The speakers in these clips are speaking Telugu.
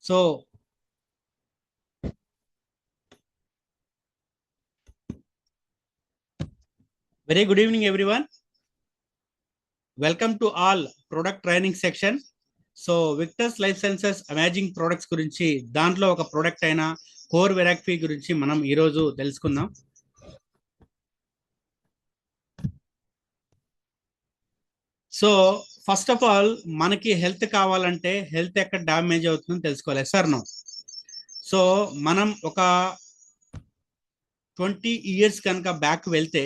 So, very good evening, everyone. Welcome to all product training section. So, Victus Life Sciences Amazing Products గురించి దాంట్లో ఒక ప్రొడక్ట్ అయిన కోర్ వెరాక్ఫీ గురించి మనం ఈరోజు తెలుసుకుందాం. సో ఫస్ట్ ఆఫ్ ఆల్ మనకి హెల్త్ కావాలంటే హెల్త్ ఎక్కడ డ్యామేజ్ అవుతుందని తెలుసుకోవాలి. Sir no. సో మనం ఒక 20 years కనుక బ్యాక్ వెళ్తే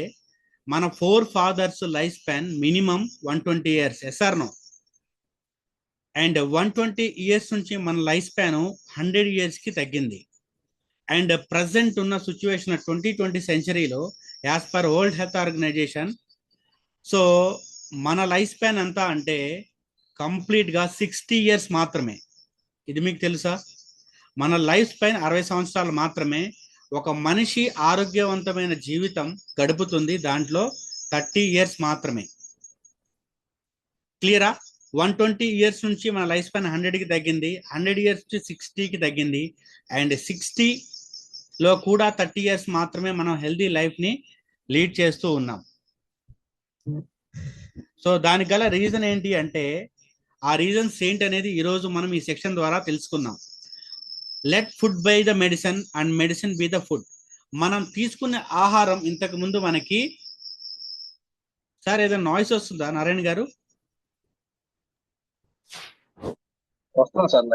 మన forefathers life span minimum 120 years. Yes or no. And 120 years నుంచి మన లైఫ్ స్పాన్ 100 years కి తగ్గింది. అండ్ ప్రజెంట్ ఉన్న సిచ్యువేషన్ 2020 సెంచరీలో as per World Health Organization, so మన లైఫ్ స్పాన్ ఎంత అంటే కంప్లీట్గా 60 years మాత్రమే. ఇది మీకు తెలుసా? మన లైఫ్ స్పాన్ 60 సంవత్సరాలు మాత్రమే. ఒక మనిషి ఆరోగ్యవంతమైన జీవితం గడుపుతుంది, దాంట్లో 30 years మాత్రమే. క్లియరా? 120 years నుంచి మన లైఫ్ స్పాన్ 100కి తగ్గింది, 100 years నుంచి 60కి తగ్గింది, అండ్ 60లో కూడా 30 years మాత్రమే మనం హెల్దీ లైఫ్ని లీడ్ చేస్తూ ఉన్నాం. సో దానికి గల రీజన్ ఏంటి అంటే, ఆ రీజన్స్ ఏంటి అనేది ఈరోజు మనం ఈ సెక్షన్ ద్వారా తెలుసుకుందాం. Let food by the medicine and medicine be the food. మనం తీసుకునే ఆహారం ఇంతకు ముందు మనకి, సార్ ఏదైనా నాయిస్ వస్తుందా నారాయణ గారు? వస్తుంది సార్.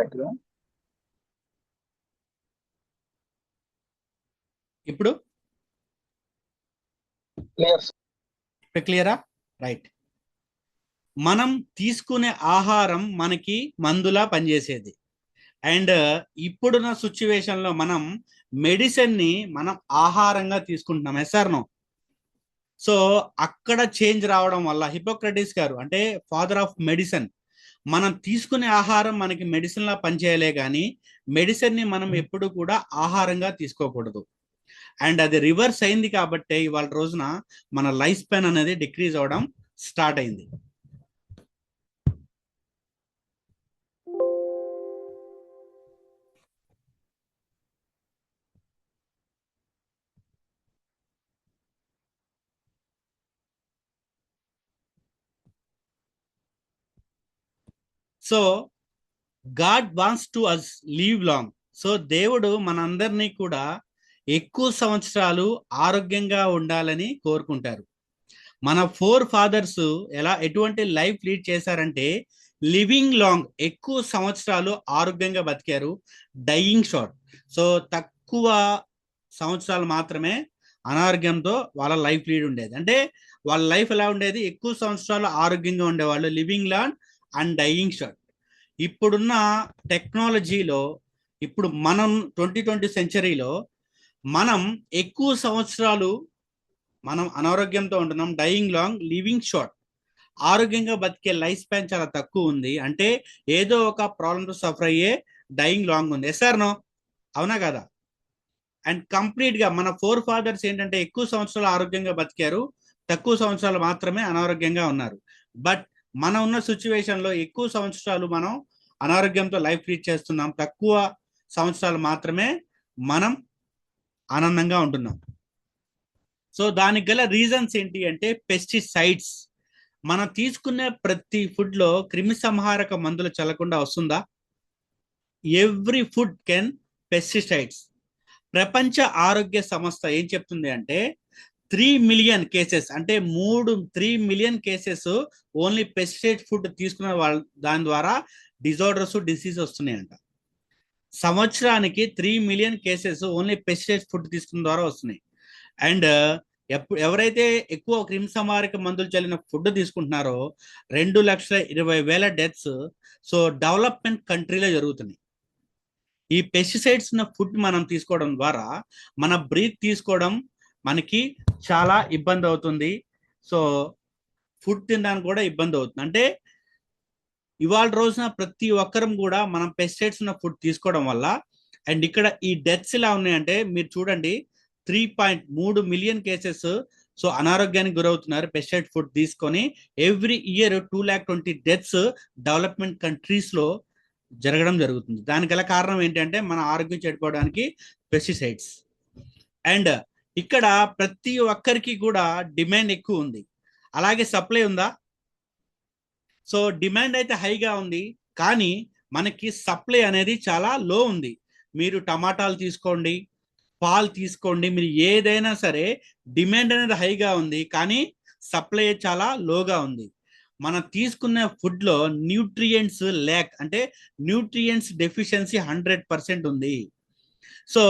ఇప్పుడు క్లియరా? రైట్. మనం తీసుకునే ఆహారం మనకి మందులా పనిచేసేది. అండ్ ఇప్పుడున్న సిచ్యువేషన్లో మనం మెడిసిన్ని మనం ఆహారంగా తీసుకుంటున్నాం. Yes or no? సో అక్కడ చేంజ్ రావడం వల్ల హిపోక్రటీస్ గారు అంటే ఫాదర్ ఆఫ్ మెడిసిన్, మనం తీసుకునే ఆహారం మనకి మెడిసిన్ లా పనిచేయలే కానీ మెడిసిన్ని మనం ఎప్పుడు కూడా ఆహారంగా తీసుకోకూడదు. అండ్ అది రివర్స్ అయింది కాబట్టి ఇవాళ రోజున మన లైఫ్ స్పాన్ అనేది డిక్రీజ్ అవడం స్టార్ట్ అయింది. So God wants to us live long. So దేవుడు మనందరినీ కూడా ఎక్కువ సంవత్సరాలు ఆరోగ్యంగా ఉండాలని కోరుకుంటారు. మన ఫోర్ ఫాదర్స్ ఎటువంటి లైఫ్ లీడ్ చేశారంటే లివింగ్ లాంగ్, ఎక్కువ సంవత్సరాలు ఆరోగ్యంగా బతికారు. డైయింగ్ షార్ట్, సో తక్కువ సంవత్సరాలు మాత్రమే అనారోగ్యంతో వాళ్ళ లైఫ్ లీడ్ ఉండేది. అంటే వాళ్ళ లైఫ్ ఎలా ఉండేది? ఎక్కువ సంవత్సరాలు ఆరోగ్యంగా ఉండేవాళ్ళు, living long and dyeing short. ఇప్పుడున్న టెక్నాలజీలో, ఇప్పుడు మనం 2020 సెంచరీలో మనం ఎక్కువ సంవత్సరాలు మనం అనారోగ్యంతో ఉంటున్నాం. Dying long, living short. ఆరోగ్యంగా బతికే లైఫ్ స్పాన్ చాలా తక్కువ ఉంది. అంటే ఏదో ఒక ప్రాబ్లంతో సఫర్ అయ్యే డైయింగ్ లాంగ్ ఉంది. Yes or no? అవునా కదా? అండ్ కంప్లీట్గా మన ఫోర్ ఫాదర్స్ ఏంటంటే ఎక్కువ సంవత్సరాలు ఆరోగ్యంగా బతికారు, తక్కువ సంవత్సరాలు మాత్రమే అనారోగ్యంగా ఉన్నారు. బట్ మనం ఉన్న సిచ్యువేషన్లో ఎక్కువ సంవత్సరాలు మనం అనారోగ్యంతో లైఫ్ లీడ్ చేస్తున్నాం, తక్కువ సంవత్సరాలు మాత్రమే మనం ఆనందంగా ఉంటున్నాం. సో దానికి గల రీజన్స్ ఏంటి అంటే పెస్టిసైడ్స్. మనం తీసుకునే ప్రతి ఫుడ్లో క్రిమి సంహారక మందులు చల్లకుండా వస్తుందా? Every food can pesticides. ప్రపంచ ఆరోగ్య సంస్థ ఏం చెప్తుంది అంటే 3 million కేసెస్, అంటే 3 million cases only pesticide food తీసుకున్న వాళ్ళ దాని ద్వారా డిజార్డర్స్, డిసీజ్ వస్తున్నాయంట. సంవత్సరానికి 3 million cases only pesticide food తీసుకున్న ద్వారా వస్తున్నాయి. అండ్ ఎవరైతే ఎక్కువ క్రిమి సంహారక మందులు చల్లిన ఫుడ్ తీసుకుంటున్నారో 2,20,000 డెత్స్ సో డెవలప్మెంట్ కంట్రీలో జరుగుతున్నాయి. ఈ పెస్టిసైడ్స్ ఉన్న ఫుడ్ మనం తీసుకోవడం ద్వారా మన బ్రీత్ తీసుకోవడం మనకి చాలా ఇబ్బంది అవుతుంది. సో ఫుడ్ తినడానికి కూడా ఇబ్బంది అవుతుంది. అంటే ఇవాళ రోజున ప్రతి ఒక్కరం కూడా మనం పెస్టిసైడ్స్ ఉన్న ఫుడ్ తీసుకోవడం వల్ల, అండ్ ఇక్కడ ఈ డెత్స్ ఇలా ఉన్నాయంటే మీరు చూడండి, 3.3 million కేసెస్ సో అనారోగ్యానికి గురవుతున్నారు పెస్టిసైడ్ ఫుడ్ తీసుకొని. Every year 220,000 deaths development countries లో జరగడం జరుగుతుంది. దానికి గల కారణం ఏంటంటే మన ఆరోగ్యం చెడిపోవడానికి పెస్టిసైడ్స్. అండ్ ఇక్కడ ప్రతి ఒక్కరికి కూడా డిమాండ్ ఎక్కువ ఉంది, అలాగే సప్లై ఉందా? సో డిమాండ్ అయితే హైగా ఉంది, కానీ మనకి సప్లై అనేది చాలా లో ఉంది. మీరు టమాటాలు తీసుకోండి, పాలు తీసుకోండి, మీరు ఏదైనా సరే డిమాండ్ అనేది హైగా ఉంది, కానీ సప్లై చాలా లోగా ఉంది. మనం తీసుకునే ఫుడ్లో న్యూట్రియంట్స్ ల్యాక్, అంటే న్యూట్రియంట్స్ డెఫిషియన్సీ 100% ఉంది. సో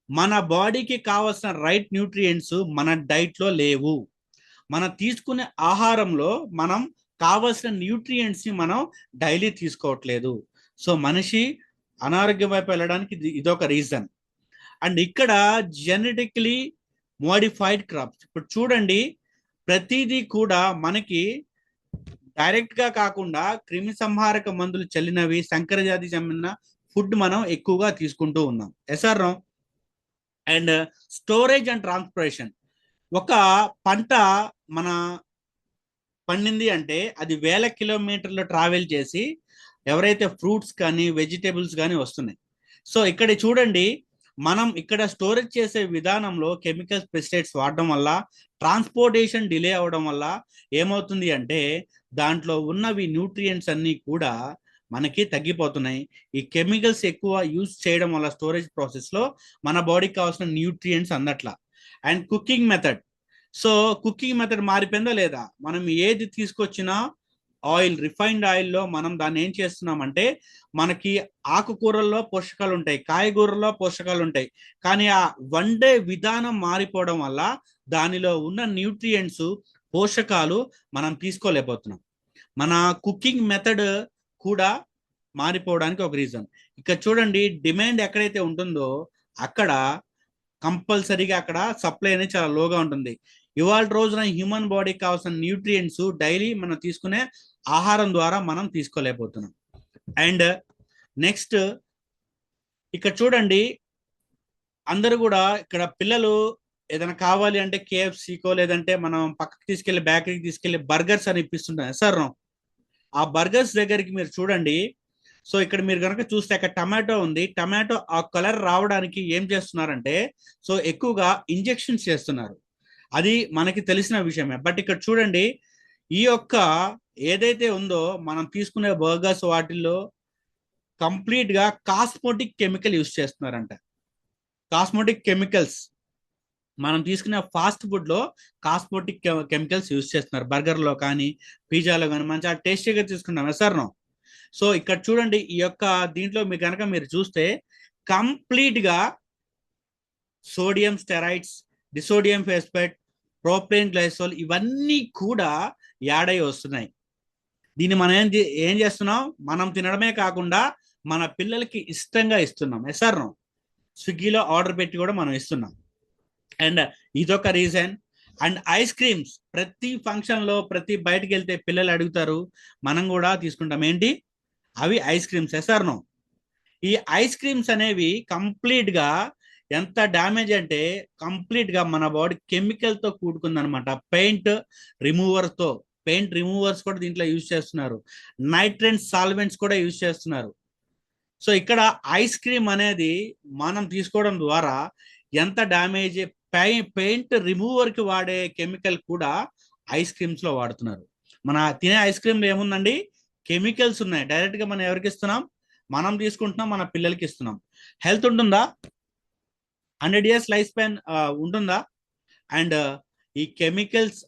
మన బాడీకి కావాల్సిన రైట్ న్యూట్రియంట్స్ మన డైట్లో లేవు. మనం తీసుకునే ఆహారంలో మనం కావలసిన న్యూట్రియంట్స్ని మనం డైలీ తీసుకోవట్లేదు. సో మనిషి అనారోగ్యం వైపు వెళ్ళడానికి ఇదొక రీజన్. అండ్ ఇక్కడ జెనెటికలీ మోడిఫైడ్ క్రాప్స్, ఇప్పుడు చూడండి ప్రతిదీ కూడా మనకి డైరెక్ట్ గా కాకుండా క్రిమి సంహారక మందులు చల్లినవి, సంకరజాతి చెందిన ఫుడ్ మనం ఎక్కువగా తీసుకుంటూ ఉన్నాం. Yes or. And storage and transportation, ఒక పంట మన పండింది అంటే అది వేల కిలోమీటర్లు ట్రావెల్ చేసి ఎవరైతే ఫ్రూట్స్ కానీ వెజిటేబుల్స్ కానీ వస్తున్నాయి. సో ఇక్కడ చూడండి, మనం ఇక్కడ స్టోరేజ్ చేసే విధానంలో కెమికల్స్, పెస్టిసైడ్స్ వాడడం వల్ల, ట్రాన్స్పోర్టేషన్ డిలే అవడం వల్ల ఏమవుతుంది అంటే దాంట్లో ఉన్నవి న్యూట్రియంట్స్ అన్నీ కూడా మనకి తగ్గిపోతున్నాయి. ఈ కెమికల్స్ ఎక్కువ యూజ్ చేయడం వల్ల స్టోరేజ్ ప్రాసెస్లో మన బాడీకి కావాల్సిన న్యూట్రియంట్స్ అందట్లా. And cooking method, so cooking method మారిపోయిందా లేదా? మనం ఏది తీసుకొచ్చినా ఆయిల్, రిఫైన్డ్ ఆయిల్లో మనం దాన్ని ఏం చేస్తున్నామంటే, మనకి ఆకుకూరల్లో పోషకాలు ఉంటాయి, కాయగూరల్లో పోషకాలు ఉంటాయి, కానీ ఆ వండే విధానం మారిపోవడం వల్ల దానిలో ఉన్న న్యూట్రియంట్స్, పోషకాలు మనం తీసుకోలేకపోతున్నాం. మన కుకింగ్ మెథడ్ కూడా మారిపోవడానికి ఒక రీజన్. ఇక్కడ చూడండి, డిమాండ్ ఎక్కడైతే ఉంటుందో అక్కడ కంపల్సరీగా అక్కడ సప్లై అనేది చాలా లోగా ఉంటుంది. ఇవాళ రోజున హ్యూమన్ బాడీకి కావాల్సిన న్యూట్రియంట్స్ డైలీ మనం తీసుకునే ఆహారం ద్వారా మనం తీసుకోలేకపోతున్నాం. అండ్ నెక్స్ట్ ఇక్కడ చూడండి, అందరూ కూడా ఇక్కడ పిల్లలు ఏదైనా కావాలి అంటే కేఎఫ్సీకో లేదంటే మనం పక్కకి తీసుకెళ్లి బేకరీకి తీసుకెళ్లి బర్గర్స్ అని ఇప్పిస్తుంటాం సార్. ఆ బర్గర్స్ దగ్గరికి మీరు చూడండి, సో ఇక్కడ మీరు కనుక చూస్తే అక్కడ టమాటో ఉంది, టమాటో ఆ కలర్ రావడానికి ఏం చేస్తున్నారంటే సో ఎక్కువగా ఇంజెక్షన్స్ చేస్తున్నారు. అది మనకి తెలిసిన విషయమే. బట్ ఇక్కడ చూడండి, ఈ యొక్క ఏదైతే ఉందో మనం తీసుకునే బర్గర్స్ వాటిల్లో కంప్లీట్ గా కాస్మోటిక్ కెమికల్ యూజ్ చేస్తున్నారంట. కాస్మోటిక్ కెమికల్స్ మనం తీసుకునే ఫాస్ట్ ఫుడ్ లో కాస్మోటిక్ కెమికల్స్ యూజ్ చేస్తున్నారు. బర్గర్ లో కానీ పిజ్జాలో కానీ మంచిగా టేస్టీగా తీసుకుంటాం సార్. సో ఇక్కడ చూడండి, ఈ యొక్క దీంట్లో మీరు కనుక మీరు చూస్తే కంప్లీట్ గా sodium steroids, disodium phosphate, propane glycol ఇవన్నీ కూడా యాడ్ అయి వస్తున్నాయి. దీన్ని మనం ఏం చేస్తున్నాం, మనం తినడమే కాకుండా మన పిల్లలకి ఇష్టంగా ఇస్తున్నాం సార్. స్విగ్గీలో ఆర్డర్ పెట్టి కూడా మనం ఇస్తున్నాం. అండ్ ఇదొక రీజన్. అండ్ ఐస్ క్రీమ్స్, ప్రతి ఫంక్షన్ లో ప్రతి బయటకు వెళ్తే పిల్లలు అడుగుతారు, మనం కూడా తీసుకుంటాం. ఏంటి అవి? Ice creams sir. ఈ ఐస్ క్రీమ్స్ అనేవి కంప్లీట్ గా ఎంత డ్యామేజ్ అంటే కంప్లీట్ గా మన బాడీ కెమికల్ తో కూడుకుందనమాట. పెయింట్ రిమూవర్స్ కూడా దీంట్లో యూజ్ చేస్తున్నారు, నైట్రెంట్ సాల్వెంట్స్ కూడా యూజ్ చేస్తున్నారు. సో ఇక్కడ ఐస్ క్రీమ్ అనేది మనం తీసుకోవడం ద్వారా ఎంత డ్యామేజ్, పెయింట్ రిమూవర్ కి వాడే కెమికల్ కూడా ఐస్ క్రీమ్స్ లో వాడుతున్నారు. మన తినే ఐస్ క్రీమ్ ఏముందండి, కెమికల్స్ ఉన్నాయి. డైరెక్ట్ గా మనం ఎవరికి ఇస్తున్నాం? మనం తీసుకుంటున్నాం, మన పిల్లలకి ఇస్తున్నాం. హెల్త్ ఉంటుందా? 100 years లైఫ్ స్పాన్ ఉంటుందా? అండ్ ఈ కెమికల్స్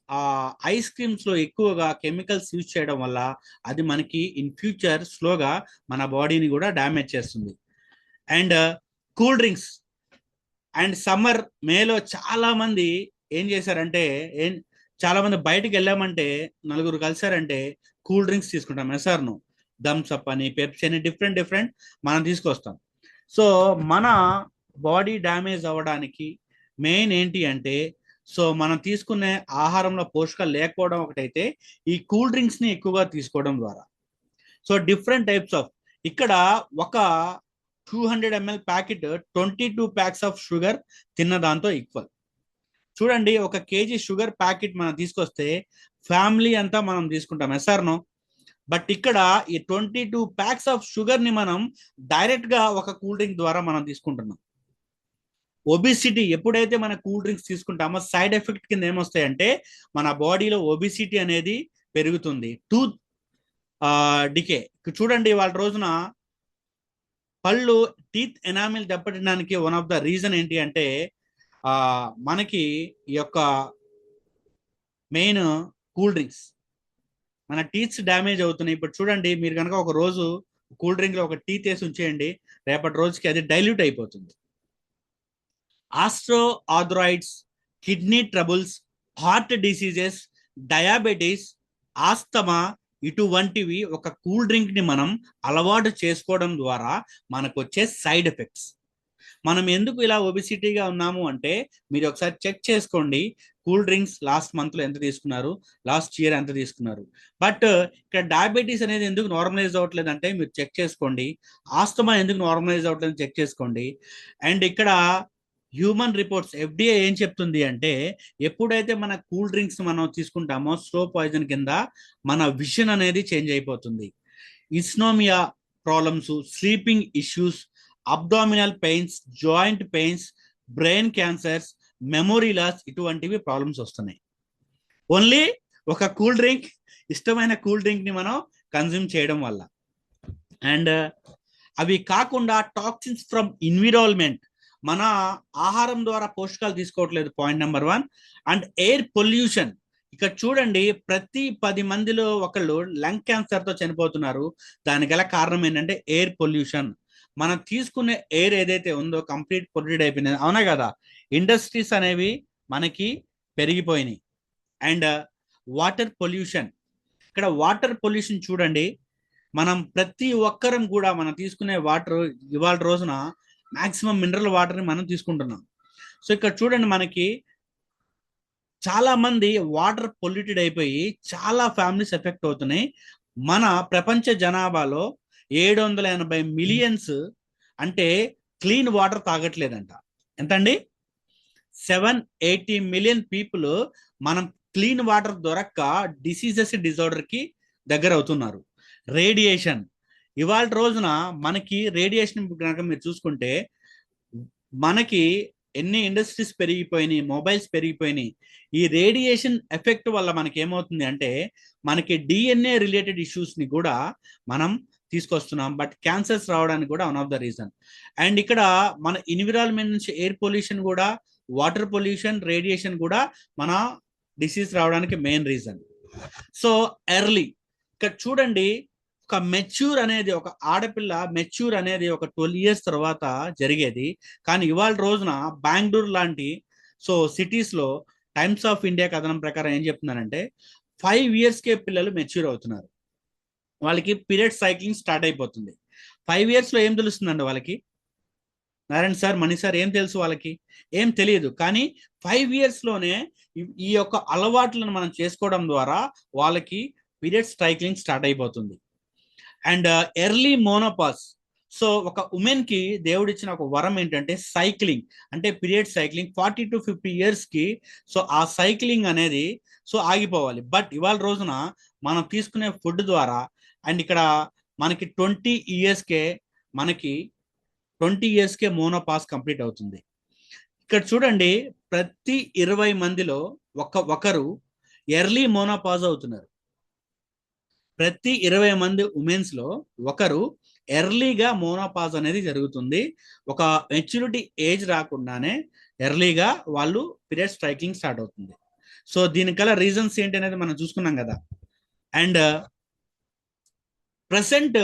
ఐస్ క్రీమ్స్ లో ఎక్కువగా కెమికల్స్ యూజ్ చేయడం వల్ల అది మనకి ఇన్ ఫ్యూచర్ స్లోగా మన బాడీని కూడా డ్యామేజ్ చేస్తుంది. And cool drinks, and summer మేలో చాలా మంది ఏం చేశారంటే, చాలా మంది బయటకు వెళ్ళామంటే నలుగురు కలిసారంటే కూల్ డ్రింక్స్ తీసుకుంటాం సార్. థమ్స్ అప్ అని, పెప్సీ అని, డిఫరెంట్ మనం తీసుకొస్తాం. సో మన బాడీ డ్యామేజ్ అవ్వడానికి మెయిన్ ఏంటి అంటే, సో మనం తీసుకునే ఆహారంలో పోషకాలు లేకపోవడం ఒకటైతే, ఈ కూల్ డ్రింక్స్ ని ఎక్కువగా తీసుకోవడం ద్వారా. సో డిఫరెంట్ టైప్స్ ఆఫ్, ఇక్కడ ఒక 200 ml packet 22 packs of sugar తిన్న దాంతో ఈక్వల్. చూడండి, ఒక కేజీ షుగర్ ప్యాకెట్ మనం తీసుకొస్తే ఫ్యామిలీ అంతా మనం తీసుకుంటాం సార్. బట్ ఇక్కడ ఈ 22 ప్యాక్స్ ఆఫ్ షుగర్ ని మనం డైరెక్ట్ గా ఒక కూల్ డ్రింక్ ద్వారా మనం తీసుకుంటున్నాం. ఒబిసిటీ ఎప్పుడైతే మన కూల్ డ్రింక్స్ తీసుకుంటామో సైడ్ ఎఫెక్ట్ కింద ఏమొస్తాయంటే మన బాడీలో ఒబిసిటీ అనేది పెరుగుతుంది. టూత్ డికే చూడండి, వాళ్ళ రోజున పళ్ళు టీత్ ఎనామిల్ దెబ్బతినడానికి వన్ ఆఫ్ ద రీజన్ ఏంటి అంటే మనకి ఈ యొక్క మెయిన్ కూల్ డ్రింక్స్, మన టీత్స్ డ్యామేజ్ అవుతున్నాయి. ఇప్పుడు చూడండి, మీరు కనుక ఒక రోజు కూల్ డ్రింక్ లో ఒక టీత్ వేసి ఉంచేయండి, రేపటి రోజుకి అది డైల్యూట్ అయిపోతుంది. Astro arthritis, kidney troubles, heart diseases, diabetes, asthma, ఇటువంటివి ఒక కూల్ డ్రింక్ ని మనం అలవాటు చేసుకోవడం ద్వారా మనకు వచ్చే సైడ్ ఎఫెక్ట్స్. మనం ఎందుకు ఇలా ఒబిసిటీగా ఉన్నాము అంటే మీరు ఒకసారి చెక్ చేసుకోండి, కూల్ డ్రింక్స్ లాస్ట్ మంత్ లో ఎంత తీసుకున్నారు, లాస్ట్ ఇయర్ ఎంత తీసుకున్నారు. బట్ ఇక్కడ డయాబెటీస్ అనేది ఎందుకు నార్మలైజ్ అవ్వట్లేదు అంటే మీరు చెక్ చేసుకోండి. ఆస్తమా ఎందుకు నార్మలైజ్ అవ్వట్లేదు చెక్ చేసుకోండి. అండ్ ఇక్కడ హ్యూమన్ రిపోర్ట్స్ FDA ఏం చెప్తుంది అంటే ఎప్పుడైతే మన కూల్ డ్రింక్స్ మనం తీసుకుంటామో స్లో పాయిజన్ కింద మన విషన్ అనేది చేంజ్ అయిపోతుంది. Insomnia problems, sleeping issues, abdominal pains, joint pains, brain cancers, memory loss, ఇటువంటివి ప్రాబ్లమ్స్ వస్తున్నాయి. ఓన్లీ ఒక కూల్ డ్రింక్, ఇష్టమైన కూల్ డ్రింక్ ని మనం కన్జ్యూమ్ చేయడం వల్ల. అండ్ అవి కాకుండా టాక్సిన్స్ ఫ్రమ్ ఎన్విరాన్మెంట్, మన ఆహారం ద్వారా పోషకాలు తీసుకోవట్లేదు, point number 1. And air pollution, ఇక్కడ చూడండి ప్రతి 10 మందిలో ఒకళ్ళు లంగ్ క్యాన్సర్ తో చనిపోతున్నారు. దానికి గల కారణం ఏంటంటే ఎయిర్ పొల్యూషన్. మనం తీసుకునే ఎయిర్ ఏదైతే ఉందో కంప్లీట్ పొల్యూటెడ్ అయిపోయింది, అవునా కదా. ఇండస్ట్రీస్ అనేవి మనకి పెరిగిపోయినాయి. అండ్ వాటర్ పొల్యూషన్, ఇక్కడ వాటర్ పొల్యూషన్ చూడండి, మనం ప్రతి ఒక్కరం కూడా మనం తీసుకునే వాటర్ ఇవాళ రోజున మాక్సిమం మినరల్ వాటర్ ని మనం తీసుకుంటున్నాం. సో ఇక్కడ చూడండి, మనకి చాలా మంది వాటర్ పొల్యూటెడ్ అయిపోయి చాలా ఫ్యామిలీస్ ఎఫెక్ట్ అవుతున్నాయి. మన ప్రపంచ జనాభాలో 780 మిలియన్స్ అంటే క్లీన్ వాటర్ తాగట్లేదంట. ఎంతండి? 780 మిలియన్ పీపుల్ మనం క్లీన్ వాటర్ దొరక్క డిసీజెస్ డిజార్డర్ కి దగ్గర అవుతున్నారు. రేడియేషన్, ఇవాళ రోజున మనకి రేడియేషన్ కనుక మీరు చూసుకుంటే మనకి ఎన్ని ఇండస్ట్రీస్ పెరిగిపోయినాయి, మొబైల్స్ పెరిగిపోయినాయి. ఈ రేడియేషన్ ఎఫెక్ట్ వల్ల మనకి ఏమవుతుంది అంటే మనకి DNA రిలేటెడ్ ఇష్యూస్ ని కూడా మనం తీసుకొస్తున్నాం. బట్ క్యాన్సర్స్ రావడానికి కూడా one of the reason. And ఇక్కడ మన ఎన్విరాన్మెంట్ నుంచి ఎయిర్ పొల్యూషన్ కూడా, వాటర్ పొల్యూషన్, రేడియేషన్ కూడా మన డిసీజ్ రావడానికి మెయిన్ రీజన్. సో ఎర్లీ, ఇక్కడ చూడండి, ఒక మెచ్యూర్ అనేది, ఒక ఆడపిల్ల మెచ్యూర్ అనేది ఒక 12 years తర్వాత జరిగేది. కానీ ఇవాళ రోజున బెంగళూరు లాంటి సిటీస్ లో టైమ్స్ ఆఫ్ ఇండియా కథనం ప్రకారం ఏం చెప్తున్నారంటే 5 yearsకే పిల్లలు మెచ్యూర్ అవుతున్నారు. వాళ్ళకి పీరియడ్ సైక్లింగ్ స్టార్ట్ అయిపోతుంది. 5 years లో ఏం తెలుస్తుందండి వాళ్ళకి? నారాయణ సార్, మణి సార్, ఏం తెలుసు వాళ్ళకి? ఏం తెలియదు. కానీ 5 years లోనే ఈ యొక్క అలవాట్లను మనం చేసుకోవడం ద్వారా వాళ్ళకి పీరియడ్ సైక్లింగ్ స్టార్ట్ అయిపోతుంది. అండ్ ఎర్లీ మోనోపాస్, సో ఒక ఉమెన్ కి దేవుడిచ్చిన ఒక వరం ఏంటంటే సైక్లింగ్, అంటే పీరియడ్ సైక్లింగ్ 40 to 50 years కి. సో ఆ సైక్లింగ్ అనేది ఆగిపోవాలి. బట్ ఇవాళ రోజున మనం తీసుకునే ఫుడ్ ద్వారా, అండ్ ఇక్కడ మనకి 20 yearsకే మోనోపాస్ కంప్లీట్ అవుతుంది. ఇక్కడ చూడండి, ప్రతి 20 మందిలో ఒకరు ఎర్లీ మోనోపాజ్ అవుతున్నారు. ప్రతి 20 మంది ఉమెన్స్ లో ఒకరు ఎర్లీగా మోనోపాజ్ అనేది జరుగుతుంది. ఒక మెచ్యూరిటీ ఏజ్ రాకుండానే ఎర్లీగా వాళ్ళు పీరియడ్ సైక్లింగ్ స్టార్ట్ అవుతుంది. సో దీనికల రీజన్స్ ఏంటి అనేది మనం చూసుకున్నాం కదా. అండ్ ప్రెసెంట్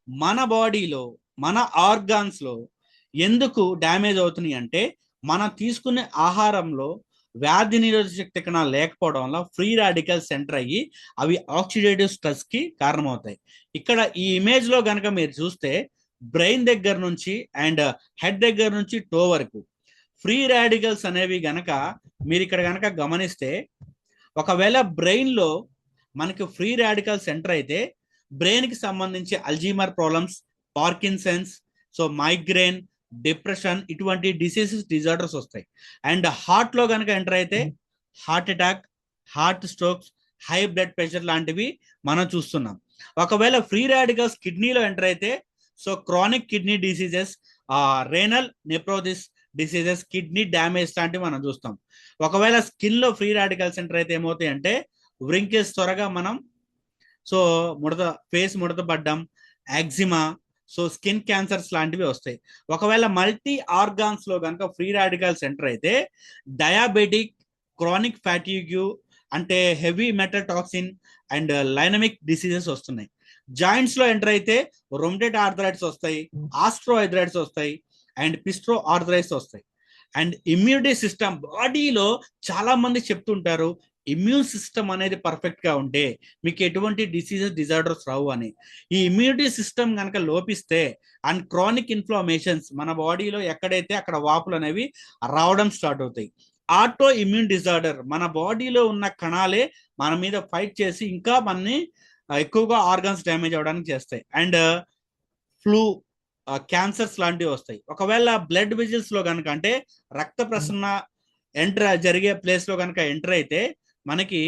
మన బాడీలో, మన ఆర్గాన్స్ లో ఎందుకు డ్యామేజ్ అవుతున్నాయి అంటే మనం తీసుకునే ఆహారంలో వ్యాధి నిరోధక శక్తి కణాలు లేకపోవడం వల్ల ఫ్రీ రాడికల్స్ ఎంటర్ అయ్యి అవి ఆక్సిడేటివ్ స్ట్రెస్ కి కారణమవుతాయి. ఇక్కడ ఈ ఇమేజ్ లో గనక మీరు చూస్తే బ్రెయిన్ దగ్గర నుంచి అండ్ హెడ్ దగ్గర నుంచి టో వరకు ఫ్రీ రాడికల్స్ అనేవి గనక మీరు ఇక్కడ గనక గమనిస్తే, ఒకవేళ బ్రెయిన్ లో మనకి ఫ్రీ రాడికల్స్ ఎంటర్ అయితే బ్రెయిన్ కి సంబంధించి Alzheimer problems, Parkinson's, migraine, depression, ఇటువంటి డిసీజెస్ డిజార్డర్స్ వస్తాయి. అండ్ హార్ట్ లో కనుక ఎంటర్ అయితే heart attack, heart strokes, high blood pressure లాంటివి మనం చూస్తున్నాం. ఒకవేళ ఫ్రీ రాడికల్స్ కిడ్నీలో ఎంటర్ అయితే so chronic kidney diseases, renal nephrosis diseases, kidney damage లాంటివి మనం చూస్తాం. ఒకవేళ స్కిన్ లో ఫ్రీ రాడికల్స్ ఎంటర్ అయితే ఏమవుతాయి అంటే వ్రింకిల్స్ త్వరగా మనం సో ఫేస్ ముడత పడ్డం, యాక్సిమా, సో స్కిన్ క్యాన్సర్స్ లాంటివి వస్తాయి. ఒకవేళ మల్టీ ఆర్గాన్స్ లో కనుక ఫ్రీ రాడికల్స్ ఎంటర్ అయితే డయాబెటిక్, క్రానిక్ ఫ్యాటిగ్యూ అంటే హెవీ మెటల్ టాక్సిన్ అండ్ లైనమిక్ డిసీజెస్ వస్తున్నాయి. జాయింట్స్ లో ఎంటర్ అయితే రొమటైడ్ ఆర్థరైటిస్ వస్తాయి, ఆస్ట్రోఆర్థరైటిస్ వస్తాయి అండ్ పిస్ట్రో ఆర్థరైటిస్ వస్తాయి. అండ్ ఇమ్యూనిటీ సిస్టమ్, బాడీలో చాలా మంది చెప్తుంటారు ఇమ్యూన్ సిస్టమ్ అనేది పర్ఫెక్ట్ గా ఉంటే మీకు ఎటువంటి డిసీజెస్ డిజార్డర్స్ రావు అని. ఈ ఇమ్యూనిటీ సిస్టమ్ కనుక లోపిస్తే అండ్ క్రానిక్ ఇన్ఫ్లమేషన్స్ మన బాడీలో ఎక్కడైతే అక్కడ వాపులు అనేవి రావడం స్టార్ట్ అవుతాయి. ఆటో ఇమ్యూన్ డిజార్డర్, మన బాడీలో ఉన్న కణాలే మన మీద ఫైట్ చేసి ఇంకా మనని ఎక్కువగా ఆర్గాన్స్ డ్యామేజ్ అవడానికి చేస్తాయి. అండ్ ఫ్లూ, క్యాన్సర్స్ లాంటివి వస్తాయి. ఒకవేళ బ్లడ్ వెజిల్స్ లో కనుక అంటే రక్త ప్రసరణ జరిగే ప్లేస్ లో కనుక ఎంటర్ అయితే మనకి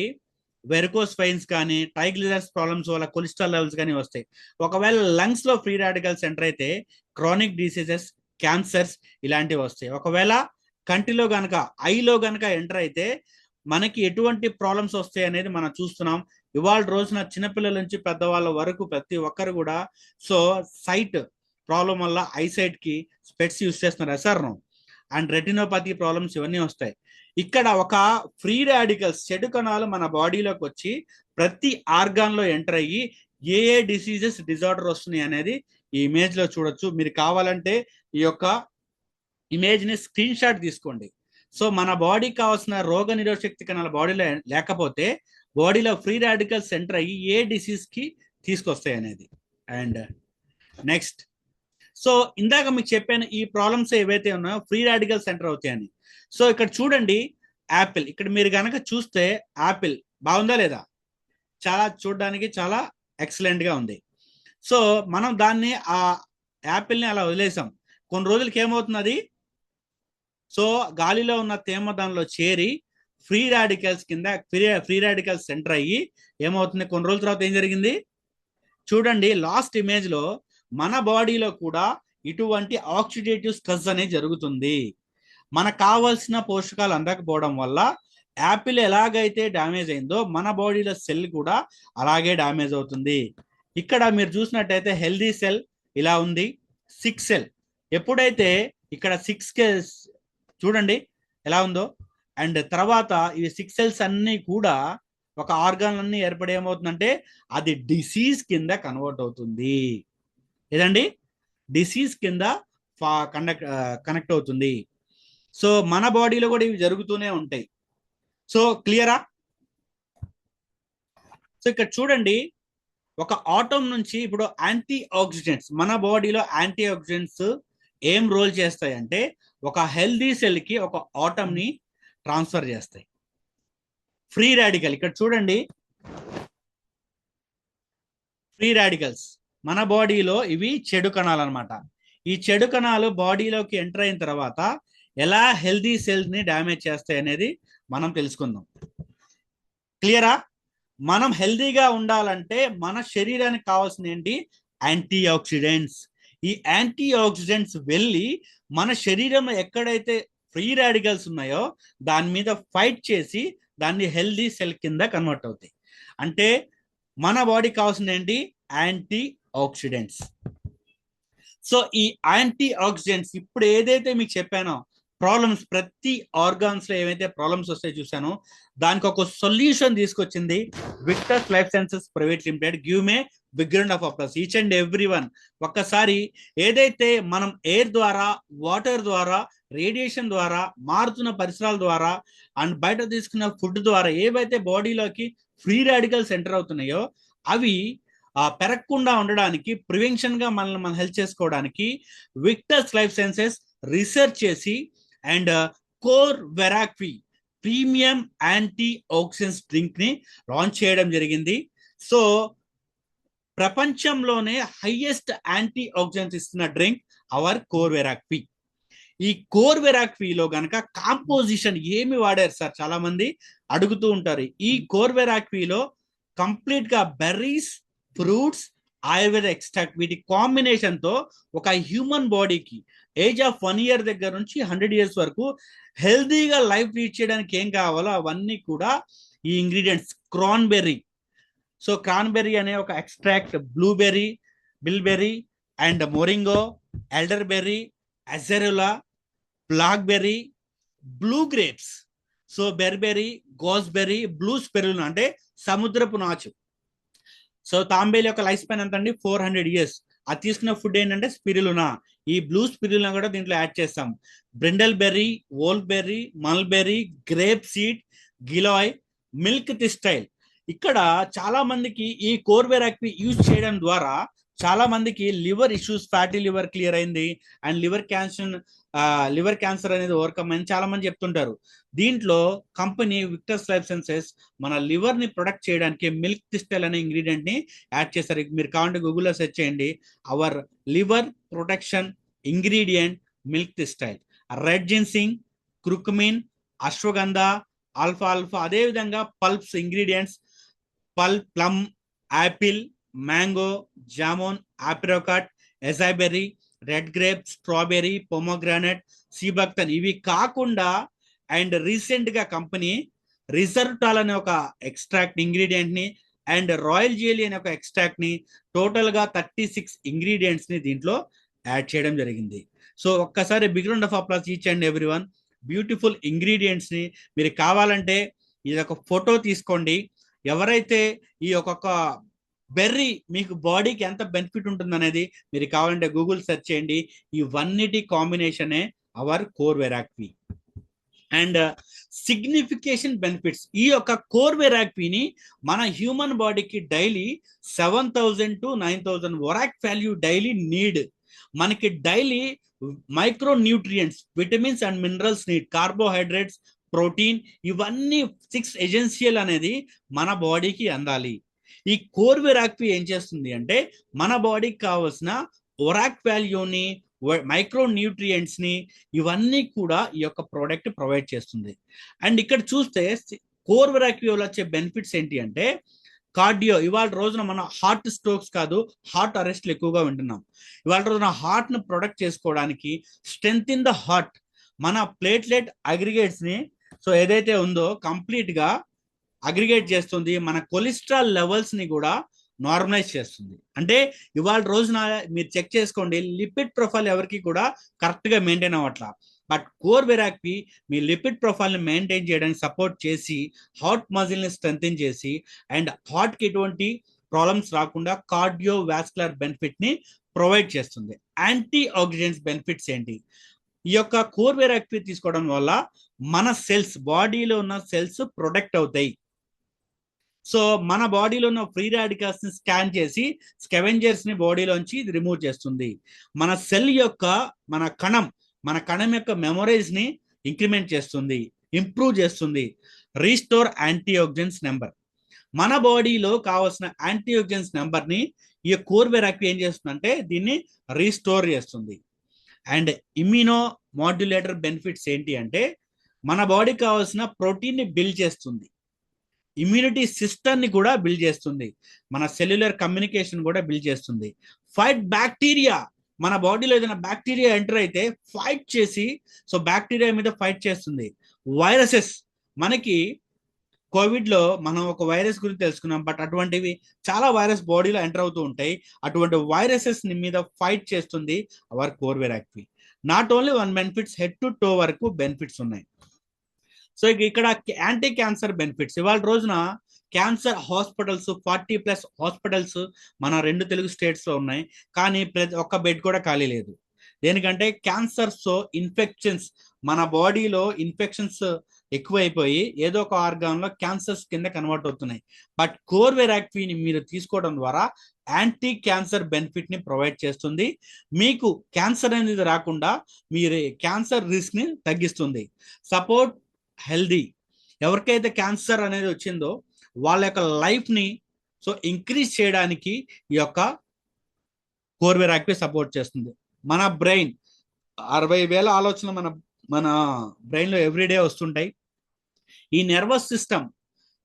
వెరికోస్ వెయిన్స్ కానీ ట్రైగ్లిజరైడ్స్ ప్రాబ్లమ్స్ వల్ల కొలెస్ట్రాల్ లెవెల్స్ కానీ వస్తాయి. ఒకవేళ లంగ్స్ లో ఫ్రీ రాడికల్స్ ఎంటర్ అయితే క్రానిక్ డిసీజెస్, క్యాన్సర్స్ ఇలాంటివి వస్తాయి. ఒకవేళ కంటిలో గనక, ఐలో గనక ఎంటర్ అయితే మనకి ఎటువంటి ప్రాబ్లమ్స్ వస్తాయి అనేది మనం చూస్తున్నాం. ఇవాళ రోజున చిన్నపిల్లల నుంచి పెద్దవాళ్ళ వరకు ప్రతి ఒక్కరు కూడా సో సైట్ ప్రాబ్లం వల్ల ఐసైట్ కి స్పెట్స్ యూస్ చేస్తున్నారు సార్. అండ్ రెటినోపతి ప్రాబ్లమ్స్ ఇవన్నీ వస్తాయి. ఇక్కడ ఒక ఫ్రీ రాడికల్స్ చెడు కణాలు మన బాడీలోకి వచ్చి ప్రతి ఆర్గాన్ లో ఎంటర్ అయ్యి ఏ డిసీజెస్ డిజార్డర్ వస్తున్నాయి అనేది ఈ ఇమేజ్ లో చూడొచ్చు. మీరు కావాలంటే ఈ యొక్క ఇమేజ్ ని స్క్రీన్ షాట్ తీసుకోండి. సో మన బాడీకి కావాల్సిన రోగ నిరోధక శక్తి కణాల బాడీలో లేకపోతే బాడీలో ఫ్రీ రాడికల్స్ ఎంటర్ అయ్యి ఏ డిసీజ్ కి తీసుకొస్తాయి అనేది. అండ్ నెక్స్ట్, సో ఇందాక మీకు చెప్పాను ఈ ప్రాబ్లమ్స్ ఏవైతే ఉన్నాయో ఫ్రీ రాడికల్స్ ఎంటర్ అవుతాయని. సో ఇక్కడ చూడండి యాపిల్, ఇక్కడ మీరు కనుక చూస్తే యాపిల్ బాగుందా లేదా? చాలా చూడడానికి చాలా ఎక్సలెంట్ గా ఉంది. సో మనం దాన్ని ఆ యాపిల్ని అలా వదిలేసాం. కొన్ని రోజులకి ఏమవుతున్నది, సో గాలిలో ఉన్న తేమ దానిలో చేరి ఫ్రీ రాడికల్స్ కింద ఫ్రీ రాడికల్స్ ఎంటర్ అయ్యి ఏమవుతుంది, కొన్ని రోజుల తర్వాత ఏం జరిగింది చూడండి. లాస్ట్ ఇమేజ్ లో మన బాడీలో కూడా ఇటువంటి ఆక్సిడేటివ్ స్ట్రెస్ అనేది జరుగుతుంది. మనకు కావాల్సిన పోషకాలు అందకపోవడం వల్ల యాపిల్ ఎలాగైతే డ్యామేజ్ అయిందో మన బాడీలో సెల్ కూడా అలాగే డ్యామేజ్ అవుతుంది. ఇక్కడ మీరు చూసినట్టయితే హెల్దీ సెల్ ఇలా ఉంది, 6 సెల్. ఎప్పుడైతే ఇక్కడ 6 చూడండి ఎలా ఉందో, అండ్ తర్వాత ఈ 6 సెల్స్ అన్ని కూడా ఒక ఆర్గాన్ అన్ని ఏర్పడి ఏమవుతుందంటే అది డిసీజ్ కింద కన్వర్ట్ అవుతుంది. ఏదండి, డిసీజ్ కింద కనెక్ట్ అవుతుంది. సో మన బాడీలో కూడా ఇవి జరుగుతూనే ఉంటాయి. సో క్లియరా? సో ఇక్కడ చూడండి, ఒక ఆటం నుంచి ఇప్పుడు యాంటీ ఆక్సిడెంట్స్, మన బాడీలో యాంటీ ఆక్సిడెంట్స్ ఏం రోల్ చేస్తాయి అంటే ఒక హెల్దీ సెల్ కి ఒక ఆటమ్ ని ట్రాన్స్ఫర్ చేస్తాయి. ఫ్రీ రాడికల్ ఇక్కడ చూడండి, ఫ్రీ రాడికల్స్ మన బాడీలో ఇవి చెడు కణాలు అనమాట. ఈ చెడు కణాలు బాడీలోకి ఎంటర్ అయిన తర్వాత ఎలా హెల్దీ సెల్స్ ని డ్యామేజ్ చేస్తాయి అనేది మనం తెలుసుకుందాం. క్లియరా? మనం హెల్దీగా ఉండాలంటే మన శరీరానికి కావాల్సిన ఏంటి, యాంటీ ఆక్సిడెంట్స్. ఈ యాంటీ ఆక్సిడెంట్స్ వెళ్ళి మన శరీరంలో ఎక్కడైతే ఫ్రీ రాడికల్స్ ఉన్నాయో దాని మీద ఫైట్ చేసి దాన్ని హెల్దీ సెల్ కింద కన్వర్ట్ అవుతాయి. అంటే మన బాడీకి కావాల్సిన ఏంటి, యాంటీ ఆక్సిడెంట్స్. సో ఈ యాంటీ ఆక్సిడెంట్స్ ఇప్పుడు ఏదైతే మీకు చెప్పానో ప్రాబ్లమ్స్, ప్రతి ఆర్గాన్స్ లో ఏవైతే ప్రాబ్లమ్స్ వస్తాయి చూసానో దానికి ఒక సొల్యూషన్ తీసుకొచ్చింది Victors life sciences private limited. Give me big round of applause each and every one. ఒక్కసారి ఏదైతే మనం ఎయిర్ ద్వారా, వాటర్ ద్వారా, రేడియేషన్ ద్వారా, మారుతున్న పరిసరాల ద్వారా అండ్ బయట తీసుకున్న ఫుడ్ ద్వారా ఏవైతే బాడీలోకి ఫ్రీ రాడికల్స్ ఎంటర్ అవుతున్నాయో అవి పెరగకుండా ఉండడానికి, ప్రివెన్షన్ గా మనల్ని మనం హెల్ప్ చేసుకోవడానికి విక్టర్స్ లైఫ్ సైన్సెస్ రీసెర్చ్ చేసి అండ్ కోర్ వెరాక్వి ప్రీమియం యాంటీ ఆక్సిడెంట్స్ డ్రింక్ ని లాంచ్ చేయడం జరిగింది. సో ప్రపంచంలోనే హైయెస్ట్ యాంటీ ఆక్సిడెంట్స్ ఇస్తున్న డ్రింక్ అవర్ కోర్ వెరాక్వి. ఈ కోర్ వెరాక్విలో గనక కాంపోజిషన్ ఏమి వాడారు సార్, చాలా మంది అడుగుతూ ఉంటారు. ఈ కోర్ వెరాక్విలో కంప్లీట్ గా బెర్రీస్ ఫ్రూట్స్, ఆయుర్వేద ఎక్స్ట్రాక్ట్, వీటి కాంబినేషన్ తో ఒక హ్యూమన్ బాడీకి ఏజ్ ఆఫ్ 1 year దగ్గర నుంచి 100 years వరకు హెల్దీగా లైఫ్ లీడ్ చేయడానికి ఏం కావాలో అవన్నీ కూడా ఈ ఇంగ్రీడియంట్స్. క్రాన్బెర్రీ, సో క్రాన్బెర్రీ అనే ఒక extract, blueberry, bilberry and moringa, elderberry, acerola, blackberry, blue grapes, so barberry, gooseberry, blue spirulina అంటే సముద్రపు నాచు. సో తాంబేలి యొక్క లైఫ్ స్పాన్ ఎంత అండి? 400 years. అది తీసుకున్న ఫుడ్ ఏంటంటే స్పిరులినా. ఈ బ్లూ స్పిరులినా కూడా దీంట్లో యాడ్ చేస్తాం. Brindleberry, wolfberry, mulberry, grape seed, giloy, milk thistle. ఇక్కడ చాలా మందికి ఈ కోర్బెరాక్వి యూజ్ చేయడం ద్వారా చాలా మందికి liver issues, fatty liver clear అయింది అండ్ లివర్ క్యాన్సర్ అనేది ఓవర్కమ్ అని చాలా మంది చెప్తుంటారు. దీంట్లో కంపెనీ విక్టర్స్ లైఫ్ సైన్సెస్ మన లివర్ ని ప్రొడక్ట్ చేయడానికి మిల్క్ థిస్టైల్ అనే ఇంగ్రీడియంట్ ని యాడ్ చేస్తారు. మీరు కావాలంటే గూగుల్లో సెర్చ్ చేయండి, our liver protection ingredient milk thistle. Red ginseng, curcumin, ashwagandha, alpha alpha, అదే విధంగా pulps ingredients, plum, apple, mango, jamun, apricot, acai berry, red grape, strawberry, pomegranate, sea buckthorn. ఇవి కాకుండా అండ్ రీసెంట్ గా కంపెనీ రిజర్టాల్ అనే ఒక ఎక్స్ట్రాక్ట్ ఇంగ్రీడియంట్ ని అండ్ రాయల్ జెలీ అనే ఒక ఎక్స్ట్రాక్ట్ ని, టోటల్ గా 36 ఇంగ్రీడియంట్స్ ని దీంట్లో యాడ్ చేయడం జరిగింది. సో ఒక్కసారి big round of applause each and every one. Beautiful ingredients ని మీరు కావాలంటే ఇది ఒక ఫోటో తీసుకోండి. ఎవరైతే ఈ ఒక్కొక్క బెర్రీ మీకు బాడీకి ఎంత బెనిఫిట్ ఉంటుంది అనేది మీరు కావాలంటే గూగుల్ సెర్చ్ చేయండి. ఇవన్నిటి కాంబినేషనే అవర్ కోర్బెరాక్వి. అండ్ సిగ్నిఫికేషన్ బెనిఫిట్స్, ఈ యొక్క కోర్బెరాక్విని మన హ్యూమన్ బాడీకి daily 7,000 to 9,000 ORAC value daily need. మనకి daily micronutrients, vitamins and minerals need, carbohydrates, protein, ఇవన్నీ 6 ఎసెన్షియల్ అనేది మన బాడీకి అందాలి. ఈ కోర్బెరాక్వి ఏం చేస్తుంది అంటే మన బాడీకి కావాల్సిన ఒరాక్ వాల్యూని, మైక్రో న్యూట్రియంట్స్ ని, ఇవన్నీ కూడా ఈ యొక్క ప్రోడక్ట్ ప్రొవైడ్ చేస్తుంది. అండ్ ఇక్కడ చూస్తే కోర్బెరాక్వి వల్ల వచ్చే బెనిఫిట్స్ ఏంటి అంటే కార్డియో. ఇవాళ రోజున మన హార్ట్ స్ట్రోక్స్ కాదు, హార్ట్ అరెస్ట్లు ఎక్కువగా వింటున్నాం. ఇవాళ రోజున హార్ట్ ను ప్రొడక్ట్ చేసుకోవడానికి, స్ట్రెంత్ ఇన్ ద హార్ట్, మన ప్లేట్లెట్ అగ్రిగేట్స్ ని సో ఏదైతే ఉందో కంప్లీట్ గా అగ్రిగేట్ చేస్తుంది. మన కొలెస్ట్రాల్ లెవెల్స్ ని కూడా నార్మలైజ్ చేస్తుంది. అంటే ఇవాళ రోజున మీరు చెక్ చేసుకోండి, లిపిడ్ ప్రొఫైల్ ఎవరికి కూడా కరెక్ట్ గా మెయింటైన్ అవ్వట్లా. బట్ కోర్బెరాక్వి మీ లిపిడ్ ప్రొఫైల్ ని మెయింటైన్ చేయడానికి సపోర్ట్ చేసి, హార్ట్ మజిల్ ని స్ట్రెంథెన్ చేసి అండ్ హార్ట్ కి ఎటువంటి ప్రాబ్లమ్స్ రాకుండా కార్డియో వాస్కులర్ బెనిఫిట్ ని ప్రొవైడ్ చేస్తుంది. యాంటీ ఆక్సిడెంట్స్ బెనిఫిట్స్ ఏంటి? ఈ యొక్క కోర్బెరాక్వి తీసుకోవడం వల్ల మన సెల్స్, బాడీలో ఉన్న సెల్స్ ప్రొటెక్ట్ అవుతాయి. సో మన బాడీలో ఉన్న ఫ్రీ రాడికల్స్ ని స్కాన్ చేసి స్కెవెంజర్స్ ని బాడీలోంచి రిమూవ్ చేస్తుంది. మన సెల్ యొక్క మన కణం యొక్క మెమొరీస్ ని ఇంక్రిమెంట్ చేస్తుంది, ఇంప్రూవ్ చేస్తుంది. రీస్టోర్ యాంటీ ఆక్సిడెంట్స్ నెంబర్, మన బాడీలో కావాల్సిన యాంటీ ఆక్సిడెంట్స్ నెంబర్ ని ఈ కోర్బెరాక్వి ఏం చేస్తుందంటే దీన్ని రీస్టోర్ చేస్తుంది. అండ్ ఇమ్యూనో మాడ్యులేటర్ బెనిఫిట్స్ ఏంటి అంటే మన బాడీకి కావాల్సిన ప్రోటీన్ ని బిల్డ్ చేస్తుంది, ఇమ్యూనిటీ సిస్టమ్ ని కూడా బిల్డ్ చేస్తుంది, మన సెల్యులర్ కమ్యూనికేషన్ కూడా బిల్డ్ చేస్తుంది. ఫైట్ బ్యాక్టీరియా, మన బాడీలో ఏదైనా బ్యాక్టీరియా ఎంటర్ అయితే ఫైట్ చేసి సో బ్యాక్టీరియా మీద ఫైట్ చేస్తుంది. వైరసెస్, మనకి కోవిడ్ లో మనం ఒక వైరస్ గురించి తెలుసుకున్నాం, బట్ అటువంటివి చాలా వైరస్ బాడీలో ఎంటర్ అవుతూ ఉంటాయి. అటువంటి వైరసెస్ మీద ఫైట్ చేస్తుంది అవర్ కోర్బెరాక్వి. Not only one benefits, head to toe వరకు బెనిఫిట్స్ ఉన్నాయి. సో ఇక్కడ యాంటీ క్యాన్సర్ బెనిఫిట్స్, ఇవాళ రోజున క్యాన్సర్ హాస్పిటల్స్ 40+ హాస్పిటల్స్ మన 2 తెలుగు స్టేట్స్ లో ఉన్నాయి. కానీ ప్రతి ఒక్క బెడ్ కూడా ఖాళీ లేదు. దేనికంటే క్యాన్సర్స్, ఇన్ఫెక్షన్స్, మన బాడీలో ఇన్ఫెక్షన్స్ ఎక్కువైపోయి ఏదో ఒక ఆర్గాన్ లో క్యాన్సర్స్ కింద కన్వర్ట్ అవుతున్నాయి. బట్ కోర్బెరాక్విని మీరు తీసుకోవడం ద్వారా యాంటీ క్యాన్సర్ బెనిఫిట్ ని ప్రొవైడ్ చేస్తుంది. మీకు క్యాన్సర్ అనేది రాకుండా మీరు క్యాన్సర్ రిస్క్ ని తగ్గిస్తుంది. సపోర్ట్ హెల్దీ, ఎవరికైతే క్యాన్సర్ అనేది వచ్చిందో వాళ్ళ యొక్క లైఫ్ ని సో ఇంక్రీజ్ చేయడానికి ఈ యొక్క కోర్బెరాక్వి సపోర్ట్ చేస్తుంది. మన బ్రెయిన్ 60,000 ఆలోచనలు మన బ్రెయిన్ లో ఎవ్రీడే వస్తుంటాయి. ఈ nervous system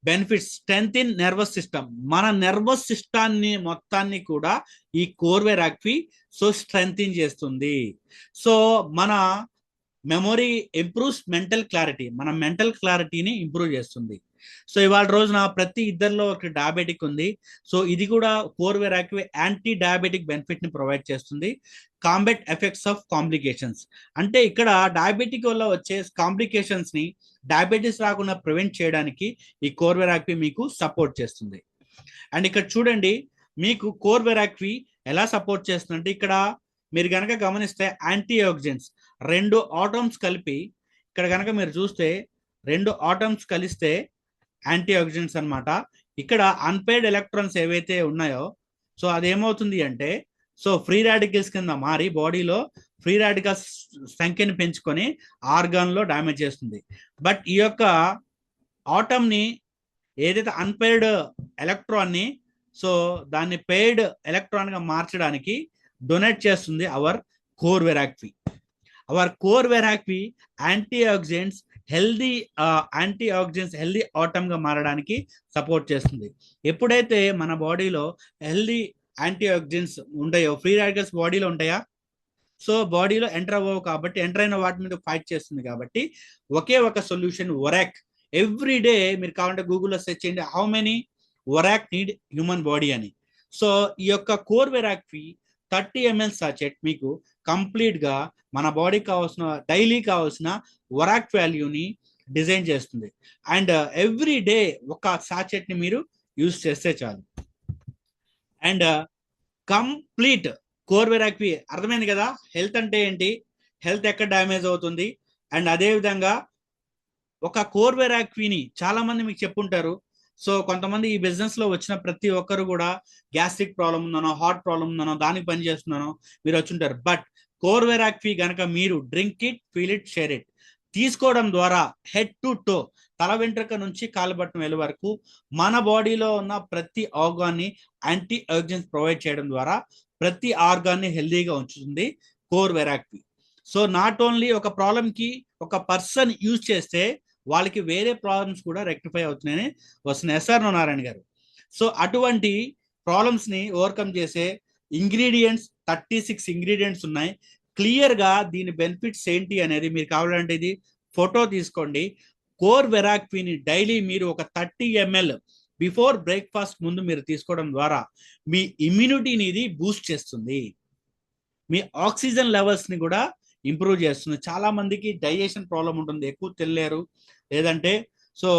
benefits strength in nervous system. మన నర్వస్ సిస్టాన్ని మొత్తాన్ని కూడా ఈ కోర్వెరాక్వి సో స్ట్రెంథిన్ చేస్తుంది. సో మన మెమొరీ ఇంప్రూవ్స్ మెంటల్ క్లారిటీ, మన మెంటల్ క్లారిటీని ఇంప్రూవ్ చేస్తుంది. సో ఇవాళ రోజున ప్రతి ఇద్దరిలో ఒక డయాబెటిక్ ఉంది. సో ఇది కూడా కోర్వెరాక్వి యాంటీ డయాబెటిక్ బెనిఫిట్ ని ప్రొవైడ్ చేస్తుంది. కాంబెట్ ఎఫెక్ట్స్ ఆఫ్ కాంప్లికేషన్స్, అంటే ఇక్కడ డయాబెటిక్ వల్ల వచ్చే కాంప్లికేషన్స్ ని డయాబెటీస్ రాకుండా ప్రివెంట్ చేయడానికి ఈ కోర్వెరాక్వి మీకు సపోర్ట్ చేస్తుంది. అండ్ ఇక్కడ చూడండి, మీకు కోర్వెరాక్వి ఎలా సపోర్ట్ చేస్తుందంటే, ఇక్కడ మీరు కనుక గమనిస్తే యాంటీ ఆక్సిడెంట్స్ 2 ఆటమ్స్ కలిపి, ఇక్కడ కనుక మీరు చూస్తే 2 ఆటమ్స్ కలిస్తే యాంటీ ఆక్సిడెంట్స్ అనమాట. ఇక్కడ అన్పేర్డ్ ఎలక్ట్రాన్స్ ఏవైతే ఉన్నాయో సో అదేమవుతుంది అంటే, సో ఫ్రీ రాడికల్స్ కింద మారి బాడీలో ఫ్రీ రాడికల్స్ సంఖ్యని పెంచుకొని ఆర్గాన్లో డ్యామేజ్ చేస్తుంది. బట్ ఈ యొక్క ఆటమ్ని ఏదైతే అన్పేర్డ్ ఎలక్ట్రాన్ని సో దాన్ని పెయిడ్ ఎలక్ట్రాన్గా మార్చడానికి డొనేట్ చేస్తుంది అవర్ కోర్వెరాక్వి. అవర్ కోర్వెరాక్వి యాంటీ ఆక్సిడెంట్స్ హెల్దీ హెల్దీ ఆటమ్గా మారడానికి సపోర్ట్ చేస్తుంది. ఎప్పుడైతే మన బాడీలో హెల్దీ యాంటీ ఆక్సిడెంట్స్ ఉంటాయో, ఫ్రీ రాడికల్స్ బాడీలో ఉంటాయా, సో బాడీలో ఎంటర్ అవ్వవు కాబట్టి ఎంటర్ అయిన వాటి మీద ఫైట్ చేస్తుంది. కాబట్టి ఒకే ఒక సొల్యూషన్ వరాక్. ఎవ్రీ డే మీరు కావాలంటే గూగుల్లో సెర్చ్ చేయండి, how many ORAC need human body అని. సో ఈ యొక్క కోర్వెరాక్వి 30 ml సాచెట్ మీకు కంప్లీట్ గా మన బాడీకి కావాల్సిన డైలీ కావాల్సిన వరాక్ వాల్యూని డిజైన్ చేస్తుంది. అండ్ ఎవ్రీ డే ఒక సాచెట్ ని మీరు యూజ్ చేస్తే చాలు. అండ్ కంప్లీట్ కోర్వెరాక్వి అర్థమైంది కదా, హెల్త్ అంటే ఏంటి, హెల్త్ ఎక్కడ డ్యామేజ్ అవుతుంది. అండ్ అదే విధంగా ఒక కోర్వెరాక్విని చాలా మంది మీకు చెప్పుంటారు. సో కొంతమంది ఈ బిజినెస్ లో వచ్చిన ప్రతి ఒక్కరు కూడా గ్యాస్ట్రిక్ ప్రాబ్లం ఉందనో, హార్ట్ ప్రాబ్లం ఉందనో, దానికి పని చేస్తున్నానో మీరు వచ్చుంటారు. బట్ కోర్వెరాక్వి గనక మీరు drink it, feel it, share it తీసుకోవడం ద్వారా హెడ్ టు టో, తల వెంట్రుక నుంచి కాలుబట్టం వెళ్ళే వరకు మన బాడీలో ఉన్న ప్రతి ఆర్గాన్ని యాంటీ ఆక్సిడెంట్స్ ప్రొవైడ్ చేయడం ద్వారా ప్రతి ఆర్గాన్ని హెల్దీగా ఉంచుతుంది కోర్వెరాక్వి. సో నాట్ ఓన్లీ ఒక ప్రాబ్లంకి ఒక పర్సన్ యూజ్ చేస్తే వాళ్ళకి వేరే ప్రాబ్లమ్స్ కూడా రెక్టిఫై అవుతున్నాయని వస్తున్నాయి. ఎస్ఆర్ నారాయణ గారు. సో అటువంటి ప్రాబ్లమ్స్ ని ఓవర్కమ్ చేసే ఇంగ్రీడియంట్స్ 36 ఇంగ్రీడియంట్స్ ఉన్నాయి. క్లియర్ గా దీని బెనిఫిట్స్ ఏంటి అనేది మీరు కావాలంటే ఇది ఫోటో తీసుకోండి. కోర్వెరాక్విని డైలీ మీరు ఒక 30 ml బిఫోర్ బ్రేక్ఫాస్ట్ ముందు మీరు తీసుకోవడం ద్వారా మీ ఇమ్యూనిటీని ఇది బూస్ట్ చేస్తుంది, మీ ఆక్సిజన్ లెవెల్స్ ని కూడా ఇంప్రూవ్ చేస్తుంది. చాలా మందికి డైజెషన్ ప్రాబ్లం ఉంటుంది, ఎక్కువ తినలేరు, లేదంటే సో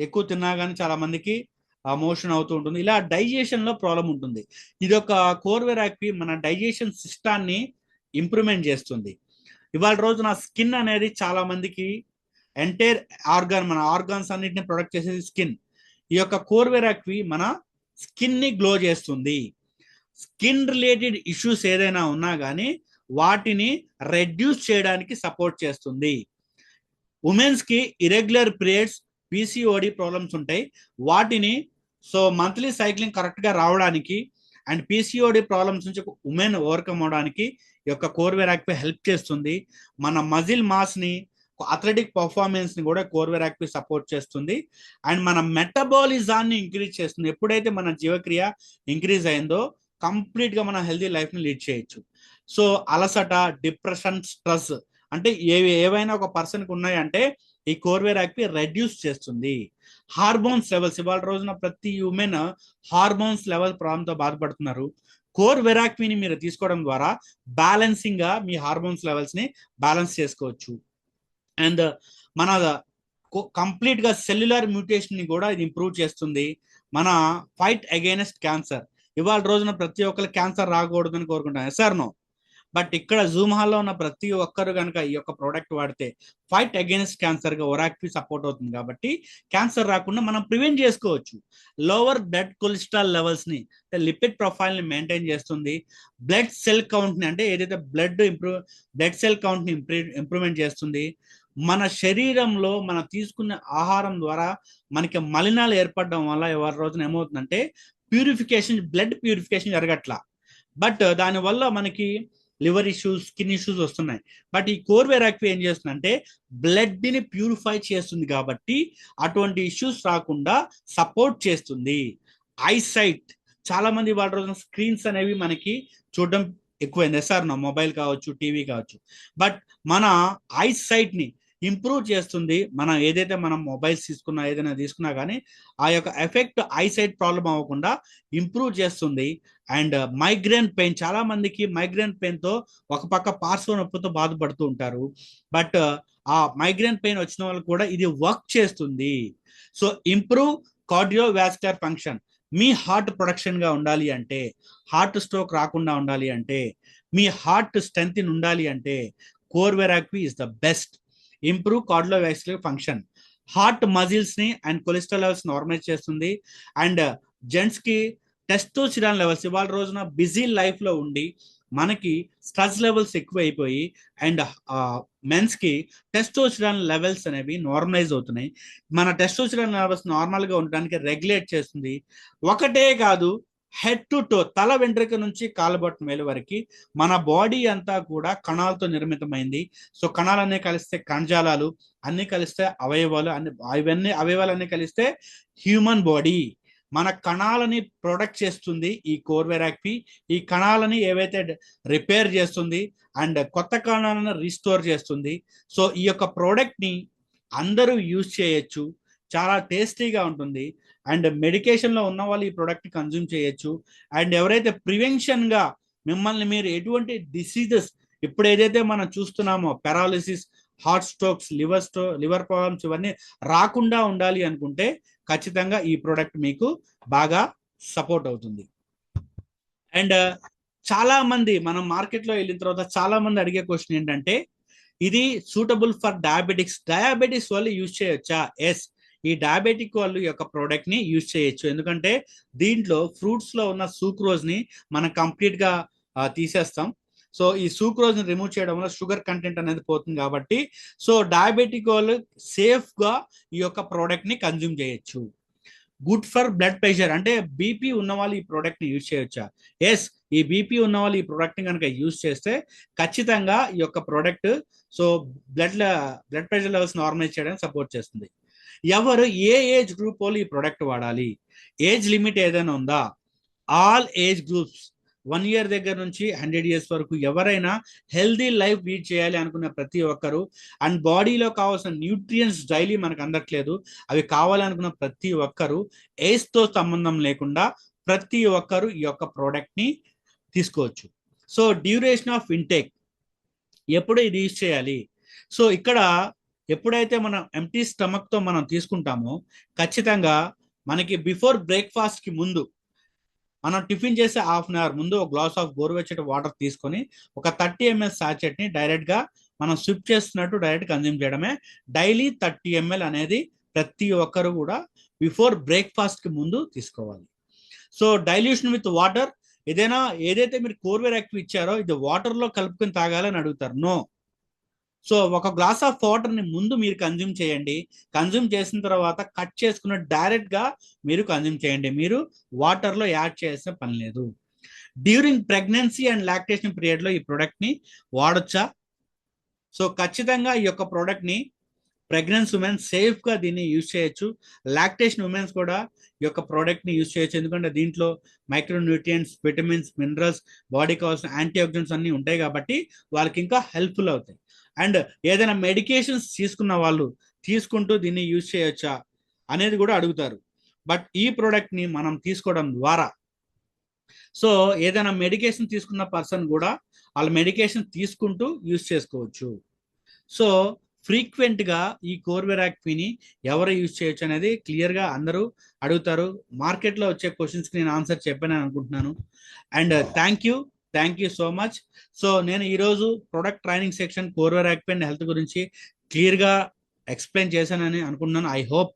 ఎక్కువ తిన్నా కానీ చాలా మందికి మోషన్ అవుతూ ఉంటుంది, ఇలా డైజెషన్ లో ప్రాబ్లం ఉంటుంది. ఇది ఒక కోర్వెరాక్వి మన డైజెషన్ సిస్టాన్ని ఇంప్రూవ్మెంట్ చేస్తుంది. ఇవాళ రోజున స్కిన్ అనేది చాలా మందికి ఎంటైర్ ఆర్గాన్, మన ఆర్గాన్స్ అన్నిటిని ప్రొడక్ట్ చేసేది స్కిన్. ఈ యొక్క కోర్వెరాక్వి మన స్కిన్ ని గ్లో చేస్తుంది. స్కిన్ రిలేటెడ్ ఇష్యూస్ ఏదైనా ఉన్నా కానీ వాటిని రెడ్యూస్ చేయడానికి సపోర్ట్ చేస్తుంది. ఉమెన్స్ కి ఇరెగ్యులర్ పీరియడ్స్, పిసిఓడి ప్రాబ్లమ్స్ ఉంటాయి, వాటిని సో మంత్లీ సైక్లింగ్ కరెక్ట్ గా రావడానికి అండ్ పిసిఓడి ప్రాబ్లమ్స్ నుంచి ఉమెన్ ఓవర్కమ్ అవడానికి ఈ యొక్క కోర్వెరాక్వి హెల్ప్ చేస్తుంది. మన మజిల్ మాస్ ని, అథ్లెటిక్ పర్ఫార్మెన్స్ ని కూడా కోర్వెరాక్వి సపోర్ట్ చేస్తుంది. అండ్ మన మెటబాలిజాన్ని ఇంక్రీజ్ చేస్తుంది. ఎప్పుడైతే మన జీవక్రియ ఇంక్రీజ్ అయిందో కంప్లీట్ గా మన హెల్తీ లైఫ్ ని లీడ్ చేయొచ్చు. సో అలసట, డిప్రెషన్, స్ట్రెస్ అంటే ఏవైనా ఒక పర్సన్ కి ఉన్నాయంటే ఈ కోర్వెరాక్వి రెడ్యూస్ చేస్తుంది. హార్మోన్స్ లెవెల్స్, ఇవాళ రోజున ప్రతి ఉమెన్ హార్మోన్స్ లెవెల్ ప్రాబ్లంతో బాధపడుతున్నారు. కోర్వెరాక్విని మీరు తీసుకోవడం ద్వారా బ్యాలెన్సింగ్ గా మీ హార్మోన్స్ లెవెల్స్ ని బ్యాలెన్స్ చేసుకోవచ్చు. అండ్ మన కంప్లీట్ గా సెల్యులర్ మ్యూటేషన్ ని కూడా ఇది ఇంప్రూవ్ చేస్తుంది. మన ఫైట్ అగైనెస్ట్ క్యాన్సర్, ఇవాళ రోజున ప్రతి ఒక్కరు క్యాన్సర్ రాకూడదని కోరుకుంటాం, ఎస్ఆర్ నో. బట్ ఇక్కడ జూమ్ హాల్లో ఉన్న ప్రతి ఒక్కరు కనుక ఈ యొక్క ప్రోడక్ట్ వాడితే ఫైట్ అగైనెస్ట్ క్యాన్సర్ గా ఒరాక్వి సపోర్ట్ అవుతుంది. కాబట్టి క్యాన్సర్ రాకుండా మనం ప్రివెంట్ చేసుకోవచ్చు. లోవర్ బ్లడ్ కొలెస్ట్రాల్ లెవెల్స్ ని, లిపిడ్ ప్రొఫైల్ ని మెయింటైన్ చేస్తుంది. బ్లడ్ సెల్ కౌంట్ ని, అంటే ఏదైతే బ్లడ్ సెల్ కౌంట్ ని ఇంప్రూవ్మెంట్ చేస్తుంది. మన శరీరంలో మనం తీసుకున్న ఆహారం ద్వారా మనకి మలినాలు ఏర్పడడం వల్ల ఎవరి రోజున ఏమవుతుందంటే ప్యూరిఫికేషన్, బ్లడ్ ప్యూరిఫికేషన్ జరగట్లా. బట్ దానివల్ల మనకి లివర్ ఇష్యూస్, స్కిన్ ఇష్యూస్ వస్తున్నాయి. బట్ ఈ కోర్వెరాక్వి ఏం చేస్తుందంటే బ్లడ్ ని ప్యూరిఫై చేస్తుంది కాబట్టి అటువంటి ఇష్యూస్ రాకుండా సపోర్ట్ చేస్తుంది. ఐసైట్, చాలా మంది వాటి రోజున స్క్రీన్స్ అనేవి మనకి చూడడం ఎక్కువైంది, ఎస్ఆర్ నా మొబైల్ కావచ్చు, టీవీ కావచ్చు. బట్ మన ఐసైట్ ని ఇంప్రూవ్ చేస్తుంది. మనం ఏదైతే మనం మొబైల్స్ తీసుకున్నా ఏదైనా తీసుకున్నా కానీ ఆ యొక్క ఎఫెక్ట్ ఐసైట్ ప్రాబ్లం అవ్వకుండా ఇంప్రూవ్ చేస్తుంది. అండ్ మైగ్రేన్ పెయిన్, చాలా మందికి మైగ్రేన్ పెయిన్ తో ఒక పక్క పార్శ్వ నొప్పితో బాధపడుతూ ఉంటారు. బట్ ఆ మైగ్రేన్ పెయిన్ వచ్చిన వాళ్ళు కూడా ఇది వర్క్ చేస్తుంది. So improve cardiovascular function. మీ హార్ట్ ప్రొడక్షన్ గా ఉండాలి అంటే, హార్ట్ స్ట్రోక్ రాకుండా ఉండాలి అంటే, మీ హార్ట్ స్ట్రెంత్ ఉండాలి అంటే కోర్వెరాక్వి is the best. Improve cardiovascular function, heart muscles ని అండ్ కొలెస్ట్రాల్ లెవెల్స్ నార్మలైజ్ చేస్తుంది. అండ్ జెంట్స్ కి టెస్టోస్టిరాన్ లెవెల్స్, ఇవాళ రోజున బిజీ లైఫ్ లో ఉండి మనకి స్ట్రెస్ లెవెల్స్ ఎక్కువ అయిపోయి అండ్ మెన్స్ కి టెస్టోస్టిరాన్ లెవెల్స్ అనేవి నార్మలైజ్ అవుతున్నాయి. మన టెస్టోస్టిరాన్ లెవెల్స్ నార్మల్ గా ఉండడానికి రెగ్యులేట్ చేస్తుంది. ఒకటే కాదు, హెడ్ టు టో, తల వెంట్రుక నుంచి కాలుబొట్టం వేలు వరకు మన బాడీ అంతా కూడా కణాలతో నిర్మితమైంది. సో కణాలన్నీ కలిస్తే కణజాలాలు, అన్ని కలిస్తే అవయవాలు, ఇవన్నీ అవయవాలన్నీ కలిస్తే హ్యూమన్ బాడీ. మన కణాలని ప్రొటెక్ట్ చేస్తుంది ఈ కోర్వెరాక్వి. ఈ కణాలని ఏవైతే రిపేర్ చేస్తుంది అండ్ కొత్త కణాలను రీస్టోర్ చేస్తుంది. సో ఈ యొక్క ప్రోడక్ట్ ని అందరూ యూజ్ చేయొచ్చు, చాలా టేస్టీగా ఉంటుంది. అండ్ మెడికేషన్ లో ఉన్న వాళ్ళు ఈ ప్రోడక్ట్ ని కన్జ్యూమ్ చేయొచ్చు. అండ్ ఎవరైతే ప్రివెన్షన్ గా మిమ్మల్ని మీరు ఎటువంటి డిసీజెస్ ఇప్పుడు ఏదైతే మనం చూస్తున్నామో paralysis, heart strokes, liver problems ఇవన్నీ రాకుండా ఉండాలి అనుకుంటే ఖచ్చితంగా ఈ ప్రోడక్ట్ మీకు బాగా సపోర్ట్ అవుతుంది. అండ్ చాలా మంది మనం మార్కెట్ లో వెళ్ళిన తర్వాత చాలా మంది అడిగే క్వశ్చన్ ఏంటంటే ఇది సూటబుల్ ఫర్ డయాబెటిక్స్ వాళ్ళు యూజ్ చేయొచ్చా? ఎస్, ఈ డయాబెటిక్ వాళ్ళు యొక్క ప్రోడక్ట్ ని యూజ్ చేయొచ్చు. ఎందుకంటే దీంట్లో ఫ్రూట్స్ లో ఉన్న సూక్రోజ్ ని మనం కంప్లీట్ గా తీసేస్తాం. సో ఈ సూక్రోజ్ ని రిమూవ్ చేయడం వల్ల షుగర్ కంటెంట్ అనేది పోతుంది కాబట్టి సో డయాబెటిక్ వాళ్ళు సేఫ్ గా ఈ యొక్క ప్రోడక్ట్ ని కన్జ్యూమ్ చేయొచ్చు. గుడ్ ఫర్ బ్లడ్ ప్రెషర్, అంటే బీపీ ఉన్న వాళ్ళు ఈ ప్రోడక్ట్ ని యూజ్ చేయొచ్చా? ఎస్, ఈ బీపీ ఉన్న వాళ్ళు ఈ ప్రోడక్ట్ ని కనుక యూజ్ చేస్తే ఖచ్చితంగా ఈ యొక్క product so blood pressure levels normalise చేయడానికి సపోర్ట్ చేస్తుంది. ఎవరు ఏ ఏజ్ గ్రూప్ వాళ్ళు ఈ ప్రోడక్ట్ వాడాలి? ఏజ్ లిమిట్ ఏదైనా ఉందా? ఆల్ ఏజ్ గ్రూప్స్, 1 year దగ్గర నుంచి 100 years వరకు ఎవరైనా హెల్దీ లైఫ్ లీడ్ చేయాలి అనుకున్న ప్రతి ఒక్కరు అండ్ బాడీలో కావాల్సిన న్యూట్రియంట్స్ డైలీ మనకు అందట్లేదు, అవి కావాలనుకున్న ప్రతి ఒక్కరు ఏజ్ తో సంబంధం లేకుండా ప్రతి ఒక్కరు ఈ యొక్క ప్రోడక్ట్ ని తీసుకోవచ్చు. సో డ్యూరేషన్ ఆఫ్ ఇంటేక్, ఎప్పుడు ఇది యూజ్ చేయాలి? సో ఇక్కడ ఎప్పుడైతే మనం ఎంటీ స్టమక్ తో మనం తీసుకుంటామో ఖచ్చితంగా మనకి బిఫోర్ బ్రేక్ఫాస్ట్ కి ముందు మనం టిఫిన్ చేసే 1/2 hour ముందు ఒక గ్లాస్ ఆఫ్ గోరువెచ్చటి వాటర్ తీసుకొని ఒక 30 ml సాచెట్ ని డైరెక్ట్ గా మనం స్విప్ చేస్తున్నట్టు డైరెక్ట్ కన్జ్యూమ్ చేయడమే. డైలీ 30 ml అనేది ప్రతి ఒక్కరు కూడా బిఫోర్ బ్రేక్ఫాస్ట్ కి ముందు తీసుకోవాలి. సో డైల్యూషన్ విత్ వాటర్, ఏదైతే మీరు కోర్వెరాక్వి ఇచ్చారో ఇది వాటర్ లో కలుపుకొని తాగాలని అడుగుతారు. నో. సో ఒక గ్లాస్ ఆఫ్ వాటర్ ని ముందు మీరు కన్జ్యూమ్ చేయండి. కన్జ్యూమ్ చేసిన తర్వాత కట్ చేసుకున్న డైరెక్ట్ గా మీరు కన్జ్యూమ్ చేయండి. మీరు వాటర్ లో యాడ్ చేయాల్సిన పని లేదు. During pregnancy and lactation period లో ఈ ప్రోడక్ట్ ని వాడొచ్చా? సో ఖచ్చితంగా ఈ యొక్క ప్రోడక్ట్ ని ప్రెగ్నెన్స్ ఉమెన్ సేఫ్ గా దీన్ని యూజ్ చేయొచ్చు. లాక్టేషన్ ఉమెన్స్ కూడా ఈ యొక్క ప్రోడక్ట్ ని యూజ్ చేయొచ్చు. ఎందుకంటే దీంట్లో మైక్రోన్యూట్రియంట్స్, విటమిన్స్, మినరల్స్, బాడీ కావాల్సిన యాంటీ ఆక్సిడెంట్స్ అన్ని ఉంటాయి కాబట్టి వాళ్ళకి ఇంకా హెల్ప్ఫుల్ అవుతాయి. అండ్ ఏదైనా మెడికేషన్స్ తీసుకున్న వాళ్ళు తీసుకుంటూ దీన్ని యూజ్ చేయొచ్చా అనేది కూడా అడుగుతారు. బట్ ఈ ప్రోడక్ట్ ని మనం తీసుకోవడం ద్వారా సో ఏదైనా మెడికేషన్ తీసుకున్న పర్సన్ కూడా వాళ్ళ మెడికేషన్ తీసుకుంటూ యూజ్ చేసుకోవచ్చు. సో ఫ్రీక్వెంట్ గా ఈ కోర్వెరాక్విని ఎవరు యూజ్ చేయొచ్చు అనేది క్లియర్ గా అందరూ అడుగుతారు. మార్కెట్ లో వచ్చే క్వశ్చన్స్ కి నేను ఆన్సర్ చెప్పాను అనుకుంటున్నాను. And thank you so much. So నేను ఈరోజు ప్రొడక్ట్ ట్రైనింగ్ సెక్షన్ కోర్వెరాక్వి అండ్ హెల్త్ గురించి క్లియర్ గా ఎక్స్ప్లెయిన్ చేశానని అనుకుంటున్నాను. ఐ హోప్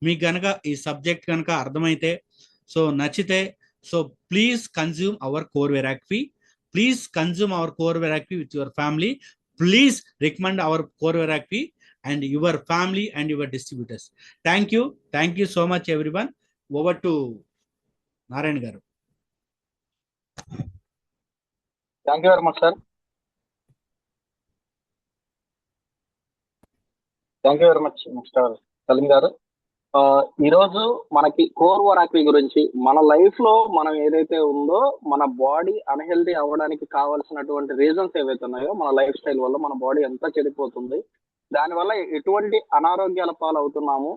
మీకు కనుక ఈ సబ్జెక్ట్ కనుక అర్థమైతే సో నచ్చితే సో ప్లీజ్ కన్జ్యూమ్ అవర్ కోర్వెరాక్వి. ప్లీజ్ కన్జ్యూమ్ అవర్ కోర్వెరాక్వి with your family. Please recommend our కోర్వెరాక్వి and your family and your distributors. Thank you so much everyone. Over to Narayan garu. Thank you very much, sir. Thank you very much mister Salim garu. ఆ, ఈ రోజు మనకి కోర్ వరాక్వి గురించి మన లైఫ్ లో మనం ఏదైతే ఉందో మన బాడీ అన్హెల్దీ అవ్వడానికి కావాల్సినటువంటి రీజన్స్ ఏవైతే ఉన్నాయో మన లైఫ్ స్టైల్ వల్ల మన బాడీ ఎంత చెడిపోతుంది, దానివల్ల ఎటువంటి అనారోగ్యాల పాలవుతున్నాము,